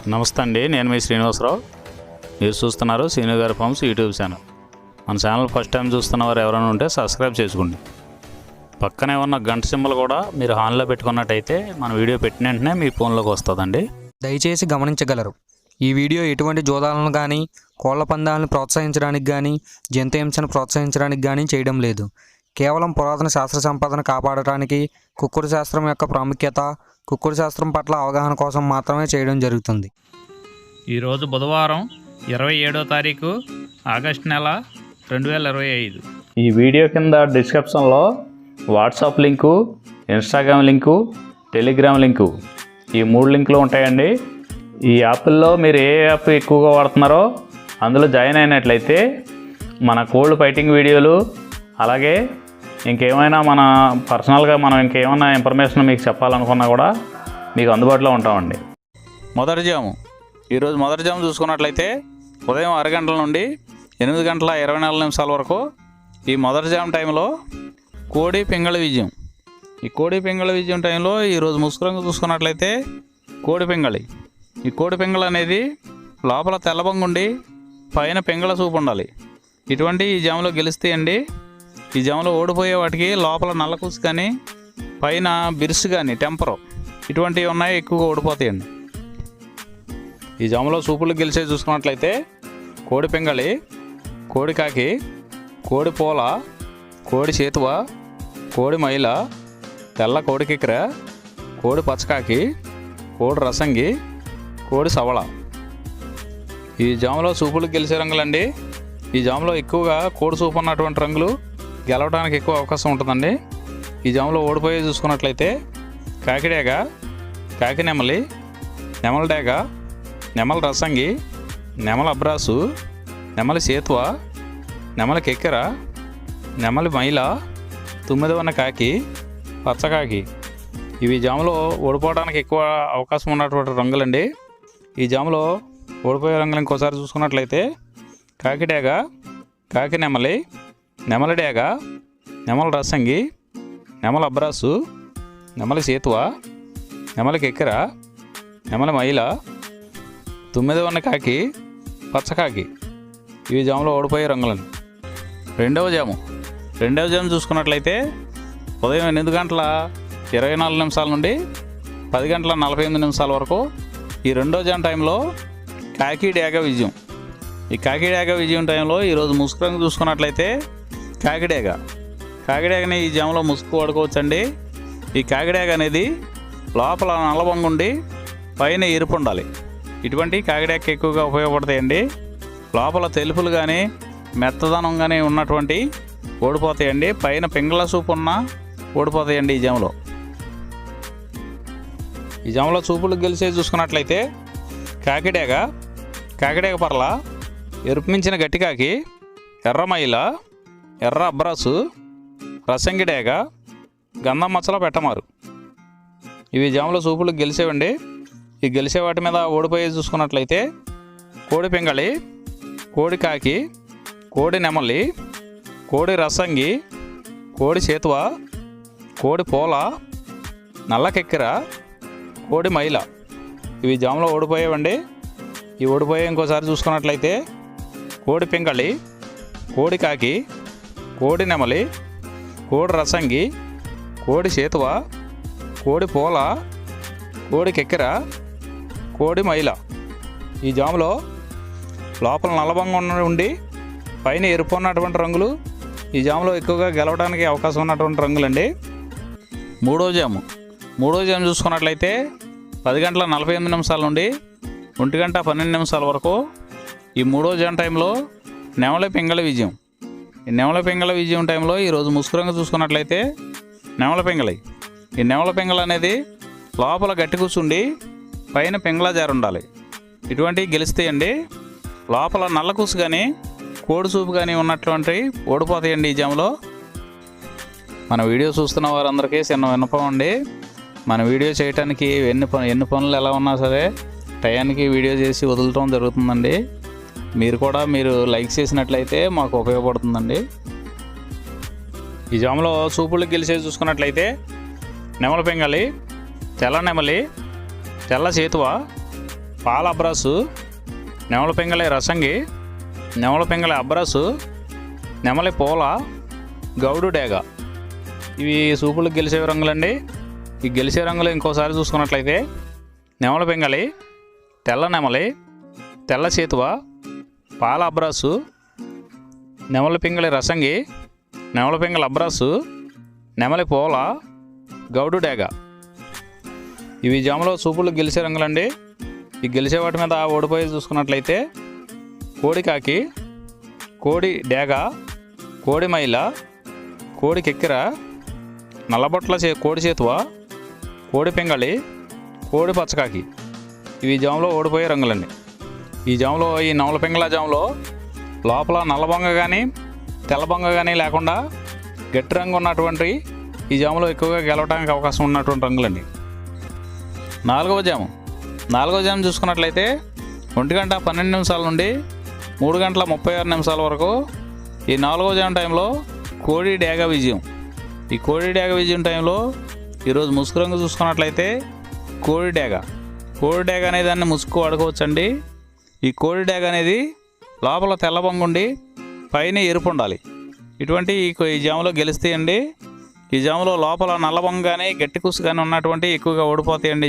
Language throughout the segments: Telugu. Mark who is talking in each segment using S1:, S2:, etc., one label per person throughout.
S1: నమస్తే అండి, నేను మీ శ్రీనివాసరావు. మీరు చూస్తున్నారు శ్రీను గారి ఫార్మ్స్ యూట్యూబ్ ఛానల్. మన ఛానల్ ఫస్ట్ టైం చూస్తున్నవారు ఎవరైనా ఉంటే సబ్స్క్రైబ్ చేసుకోండి. పక్కనే ఉన్న గంట సింబల్ కూడా మీరు ఆన్లో పెట్టుకున్నట్టయితే మన వీడియో పెట్టిన వెంటనే మీ ఫోన్లోకి వస్తుందండి.
S2: దయచేసి గమనించగలరు, ఈ వీడియో ఎటువంటి జోదాలను కానీ కోళ్ల పందాలను ప్రోత్సహించడానికి కానీ జంతు హింసను ప్రోత్సహించడానికి కానీ చేయడం లేదు. కేవలం పురాతన శాస్త్ర సంపదను కాపాడటానికి, కుక్కుడు శాస్త్రం యొక్క ప్రాముఖ్యత, కుక్కుడు శాస్త్రం పట్ల అవగాహన కోసం మాత్రమే చేయడం జరుగుతుంది.
S1: ఈరోజు బుధవారం 27వ తారీఖు ఆగస్టు నెల 2025. ఈ వీడియో కింద డిస్క్రిప్షన్లో WhatsApp link, Instagram link, Telegram link, ఈ 3 లింకులు ఉంటాయండి. ఈ యాప్ల్లో మీరు ఏ యాప్ ఎక్కువగా వాడుతున్నారో అందులో జాయిన్ అయినట్లయితే మన కోల్డ్ ఫైటింగ్ వీడియోలు, అలాగే ఇంకేమైనా మన పర్సనల్గా మనం ఇంకేమైనా ఇన్ఫర్మేషన్ మీకు చెప్పాలనుకున్నా కూడా మీకు అందుబాటులో ఉంటామండి. మొదటి జాము, ఈరోజు మొదటి జాము చూసుకున్నట్లయితే ఉదయం 6 గంటల నుండి 8 గంటల 24 నిమిషాల వరకు ఈ మొదటి జాము టైంలో కోడి పింగళ విజయం. ఈ కోడి పింగళ విజయం టైంలో ఈరోజు ముసుకురంగు చూసుకున్నట్లయితే కోడి పింగళి. ఈ కోడి పింగళ అనేది లోపల తెల్లబంగుండి పైన పింగళ చూపు ఉండాలి. ఇటువంటి ఈ జాములో గెలుస్తాయండి. ఈ జాములో ఓడిపోయే వాటికి లోపల నల్లకూసు కానీ పైన బిరుసు కానీ టెంపరు ఇటువంటివి ఉన్నాయి, ఎక్కువగా ఓడిపోతాయండి. ఈ జాములో సూపులు గెలిచే చూసుకున్నట్లయితే కోడి పింగళి, కోడి కాకి, కోడి పూల, కోడి చేతువ, కోడి మైల, తెల్ల కోడి కిక్కెర, కోడి పచ్చకాకి, కోడి రసంగి, కోడి సవళ. ఈ జాములో సూపులు గెలిచే రంగులండి. ఈ జాములో ఎక్కువగా కోడి సూపు ఉన్నటువంటి రంగులు గెలవడానికి ఎక్కువ అవకాశం ఉంటుందండి. ఈ జాములో ఓడిపోయి చూసుకున్నట్లయితే కాకిడేగ, కాకి నెమలి, నెమల డేగ, నెమల రసంగి, నెమల అబ్రాసు, నెమలి సేతువ, నెమలి కెక్కెర, నెమలి మైల, 9వ కాకి, పచ్చకాకి. ఇవి జాములో ఓడిపోవడానికి ఎక్కువ అవకాశం ఉన్నటువంటి రంగులండి. ఈ జాములో ఓడిపోయే రంగులు ఇంకోసారి చూసుకున్నట్లయితే కాకిడేగ, కాకి నెమలి, నెమలి డేగ, నెమల రసంగి, నెమల అబ్రాసు, నెమలి సేతువ, నెమలి కెక్కెర, నెమలి మైల, 9వ కాకి, పచ్చకాకి. ఇవి జాములో ఓడిపోయే రంగులండి. రెండవ జాము చూసుకున్నట్లయితే ఉదయం 8 గంటల 24 నిమిషాల నుండి 10 గంటల 48 నిమిషాల వరకు ఈ రెండో జాము టైంలో కాకి డేగ విజయం. ఈ కాకి డేగ విజయం టైంలో ఈరోజు ముసుగు రంగు చూసుకున్నట్లయితే కాకిడేగని ఈ జాములో ముసుగు వాడుకోవచ్చండి. ఈ కాకిడేగ అనేది లోపల నల్లబొంగుండి పైన ఎరుపు ఉండాలి. ఇటువంటి కాకిడేగ ఎక్కువగా ఉపయోగపడతాయండి. లోపల తెలుపులు కానీ మెత్తదనం కానీ ఉన్నటువంటి ఓడిపోతాయండి. పైన పింగళ సూపు ఉన్న ఓడిపోతాయండి. ఈ జాములో చూపులు గెలిచే చూసుకున్నట్లయితే కాకిడేగ పర్ల, ఎరుపు మించిన గట్టికాకి, ఎర్రమైల, ఎర్ర అబ్రాసు, రసంగి డేగ, గంధం మచ్చల పెట్టమారు. ఇవి జాములో సూపులు గెలిచేవండి. ఈ గెలిచే వాటి మీద ఓడిపోయి చూసుకున్నట్లయితే కోడి పింగళి, కోడి కాకి, కోడి నెమలి, కోడి రసంగి, కోడి చేతువ, కోడి పూల, నల్ల కెక్కెర, కోడి మైల. ఇవి జాములో ఓడిపోయేవండి. ఈ ఓడిపోయే ఇంకోసారి చూసుకున్నట్లయితే కోడి పింగళి, కోడి కాకి, కోడి నెమలి, కోడి రసంగి, కోడి చేతువ, కోడి పూల, కోడి కెక్కెర, కోడి మైల. ఈ జాములో లోపల నల్లబంగా ఉండి పైన ఎరుపు ఉన్నటువంటి రంగులు ఈ జాములో ఎక్కువగా గెలవడానికి అవకాశం ఉన్నటువంటి రంగులండి. మూడో జాము చూసుకున్నట్లయితే 10 గంటల 48 నిమిషాల నుండి 1 గంట 12 నిమిషాల వరకు ఈ మూడో జాము టైంలో నెమలి పింగళ విజయం. ఈ నెమల పింగళ విజయం టైంలో ఈరోజు ముసుగురంగా చూసుకున్నట్లయితే నెమల పింగళి. ఈ నెమల పింగళ అనేది లోపల గట్టి కూర్చుండి పైన పింగళ జారు ఉండాలి. ఇటువంటివి గెలుస్తాయండి. లోపల నల్ల కూసు కానీ కోడి సూపు కానీ ఉన్నటువంటి ఓడిపోతాయండి ఈ జాములో. మన వీడియో చూస్తున్న వారందరికీ చిన్న విన్నపం అండి. మన వీడియో చేయడానికి ఎన్ని పనులు ఎలా ఉన్నా సరే టయానికి వీడియో చేసి వదలటం జరుగుతుందండి. మీరు లైక్ చేసినట్లయితే మాకు ఉపయోగపడుతుందండి. ఈ జాములో సూపులు గెలిచేసి చూసుకున్నట్లయితే నెమల పింగళి, తెల్ల నెమలి, తెల్ల చేతువ, పాల అబ్రాసు, నెమల పింగళి రసంగి, నెమల పింగళి అబ్రాసు, నెమలి పూల, గౌడు డేగ. ఇవి సూపులకు గెలిచే రంగులండి. ఈ గెలిచే రంగులు ఇంకోసారి చూసుకున్నట్లయితే నెమల పింగళి, తెల్ల నెమలి, తెల్ల చేతువ, పాల అబ్రాసు, నెమల పింగళి రసంగి, నెమల పింగళి అబ్రాసు, నెమలి పూల, గౌడు డేగ. ఇవి జాములో సూపులకు గెలిచే రంగులండి. ఈ గెలిచే వాటి మీద ఓడిపోయి చూసుకున్నట్లయితే కోడి కాకి, కోడి డేగ, కోడి మైల, కోడి కెక్కిర, నల్లబొట్ల కోడి చేతువ, కోడి పింగళి, కోడి పచ్చకాకి. ఇవి జాములో ఓడిపోయే రంగులండి. ఈ జాములో ఈ నెమల పింగళ జాములో లోపల నల్లబొంగ కానీ తెల్లబొంగ కానీ లేకుండా గట్టి రంగు ఉన్నటువంటి ఈ జాములో ఎక్కువగా గెలవడానికి అవకాశం ఉన్నటువంటి రంగులండి. నాలుగవ జాము చూసుకున్నట్లయితే 1:12 నుండి 3:36 వరకు ఈ 4వ జాము టైంలో కోడి డేగ విజయం. ఈ కోడి డేగ విజయం టైంలో ఈరోజు ముసుగు రంగు చూసుకున్నట్లయితే కోడి డేగ అనే దాన్ని ముసుగు వాడుకోవచ్చండి. ఈ కోడి డేగ అనేది లోపల తెల్లబొంగు ఉండి పైన ఎరుపు ఉండాలి. ఇటువంటి ఈ జాములో గెలుస్తాయండి. ఈ జాములో లోపల నల్లబొంగ కానీ గట్టి కుసు కానీ ఉన్నటువంటి ఎక్కువగా ఓడిపోతాయండి.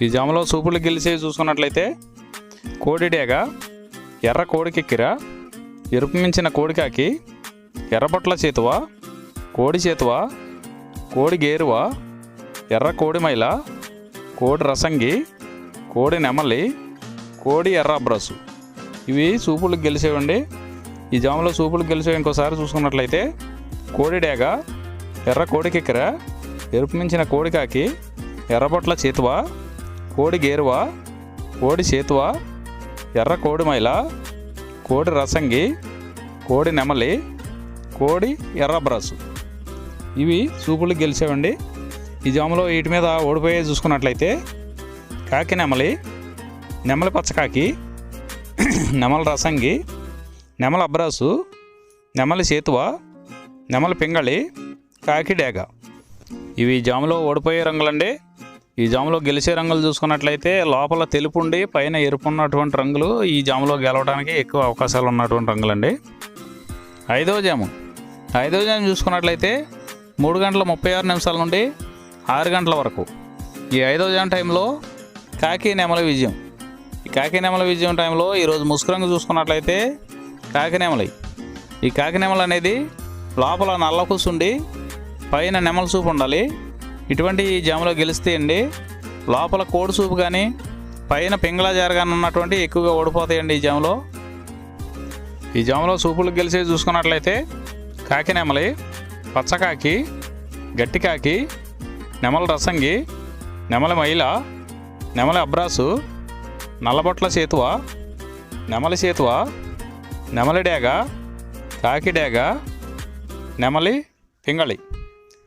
S1: ఈ జాములో సూపులు గెలిచేవి చూసుకున్నట్లయితే కోడి డేగ, ఎర్ర కోడి కెక్కిర, ఎరుపు మించిన కోడికాకి, ఎర్రబొట్ల చేతువ, కోడి చేతువ, కోడి గేరువ, ఎర్ర కోడి మైల, కోడి రసంగి, కోడి నెమలి, కోడి ఎర్ర అబ్రాసు. ఇవి సూపులకు గెలిచేవండి. ఈ జాములో సూపులకు గెలిచేవి ఇంకోసారి చూసుకున్నట్లయితే కోడి డేగ, ఎర్ర కోడి కెక్కిర, ఎరుపు మించిన కోడికాకి, ఎర్రబొట్ల చేతువ, కోడి గేరువ, కోడి చేతువ, ఎర్ర కోడి మైల, కోడి రసంగి, కోడి నెమలి, కోడి ఎర్ర అబ్రాసు. ఇవి సూపులకు గెలిచేవండి. ఈ జాములో వీటి మీద ఓడిపోయే చూసుకున్నట్లయితే కాకి నెమలి, నెమలి పచ్చకాకి, నెమలి రసంగి, నెమలి అబ్రాసు, నెమలి చేతువ, నెమలి పింగళి, కాకి డేగ. ఇవి జాములో ఓడిపోయే రంగులండి. ఈ జాములో గెలిచే రంగులు చూసుకున్నట్లయితే లోపల తెలుపు ఉండి పైన ఎరుపు ఉన్నటువంటి రంగులు ఈ జాములో గెలవడానికి ఎక్కువ అవకాశాలు ఉన్నటువంటి రంగులండి. ఐదవ జాము చూసుకున్నట్లయితే 3:36 నుండి 6 గంటల వరకు ఈ 5వ జాము టైంలో కాకి నెమలి విజయం. ఈ కాకి నెమలి విజయం టైంలో ఈరోజు ముసుగు రంగు చూసుకున్నట్లయితే కాకి నెమలి. ఈ కాకి నెమలి అనేది లోపల నల్ల కూసుండి పైన నెమల సూపు ఉండాలి. ఇటువంటి ఈ జాములో గెలుస్తాయండి. లోపల కోడి సూపు కానీ పైన పింగళ జార కానీ ఉన్నటువంటి ఎక్కువగా ఓడిపోతాయండి. ఈ జాములో సూపులకు గెలిచేవి చూసుకున్నట్లయితే కాకి నెమలి, పచ్చకాకి, గట్టికాకి, నెమల రసంగి, నెమలి మైల, నెమలి అబ్రాసు, నల్లబొట్ల చేతువ, నెమలి చేతువ, నెమలి డేగ, కాకి డేగ, నెమలి పింగళి.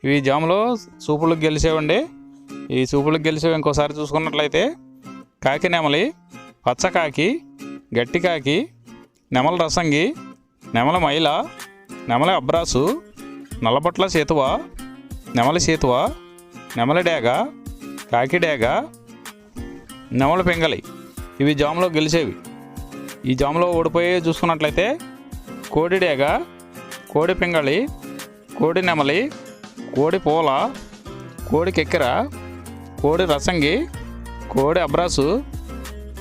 S1: ఇవి జాములో సూపులకు గెలిచేవండి. ఈ సూపులకు గెలిచేవి ఇంకోసారి చూసుకున్నట్లయితే కాకి నెమలి, పచ్చకాకి, గట్టికాకి, నెమల రసంగి, నెమలి మైల, నెమలి అబ్రాసు, నల్లబొట్ల చేతువ, నెమలి చేతువ, నెమలి డేగ, కాకి డేగ, నెమలి పింగళి. ఇవి జాములో గెలిచేవి. ఈ జాములో ఓడిపోయే చూసుకున్నట్లయితే కోడి డేగ, కోడి పింగళి, కోడి నెమలి, కోడి పూల, కోడి కెక్కిర, కోడి రసంగి, కోడి అబ్రాసు,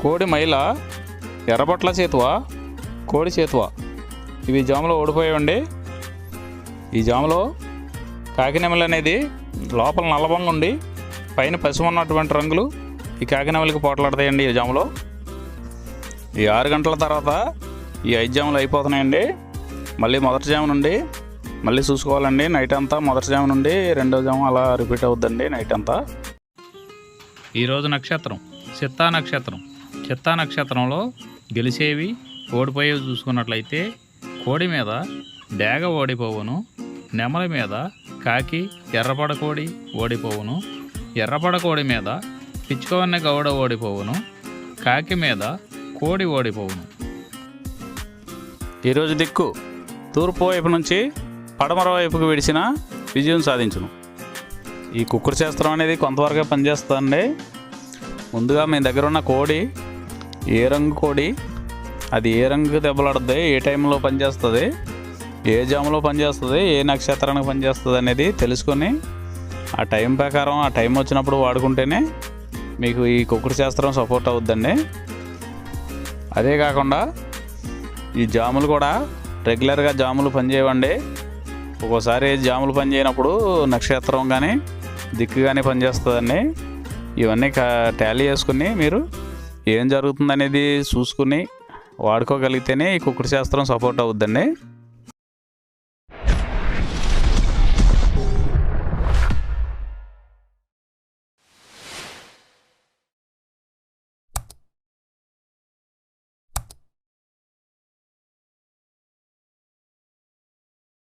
S1: కోడి మైల, ఎర్రబొట్ల చేతువ, కోడి చేతువ. ఇవి జాములో ఓడిపోయాయండి. ఈ జాములో కాకి నెమలి అనేది లోపల నల్లబొంగ ఉండి పైన పసుపు ఉన్నటువంటి రంగులు ఈ కాకి నెమలికి పోట్లాడతాయండి. ఈ జాములో ఈ 6 గంటల తర్వాత ఈ 5 జాములు అయిపోతున్నాయండి. మళ్ళీ మొదటి జాము నుండి మళ్ళీ చూసుకోవాలండి. నైట్ అంతా మొదటి జాము నుండి 2వ జాము అలా రిపీట్ అవుద్దండి నైట్ అంతా. ఈరోజు నక్షత్రం చిత్తా నక్షత్రంలో గెలిచేవి ఓడిపోయేవి చూసుకున్నట్లయితే కోడి మీద డేగ ఓడిపోవును, నెమలి మీద కాకి ఎర్రపడకోడి ఓడిపోవును, ఎర్రపడకోడి మీద పిచ్చుకవన్నె గౌడ ఓడిపోవును, కాకి మీద కోడి ఓడిపోవును. ఈరోజు దిక్కు తూర్పు వైపు నుంచి పడమర వైపుకు విడిచిన విజయం సాధించును. ఈ కుక్కుడు శాస్త్రం అనేది కొంతవరకే పనిచేస్తుందండి. ముందుగా మీ దగ్గర ఉన్న కోడి ఏ రంగు కోడి, అది ఏ రంగు దెబ్బలాడుతుంది, ఏ టైంలో పనిచేస్తుంది, ఏ జాములో పనిచేస్తుంది, ఏ నక్షత్రానికి పనిచేస్తుంది అనేది తెలుసుకొని ఆ టైం ప్రకారం ఆ టైం వచ్చినప్పుడు వాడుకుంటేనే మీకు ఈ కుక్కుడు శాస్త్రం సపోర్ట్ అవుద్దండి. అదే కాకుండా ఈ జాములు కూడా రెగ్యులర్గా జాములు పనిచేయవండి. ఒక్కోసారి జాములు పనిచేయనప్పుడు నక్షత్రం కానీ దిక్కు కానీ పనిచేస్తుందండి. ఇవన్నీ టాలీ చేసుకుని మీరు ఏం జరుగుతుందనేది చూసుకుని వాడుకోగలిగితేనే ఈ కుక్కుడు శాస్త్రం సపోర్ట్ అవుద్దండి.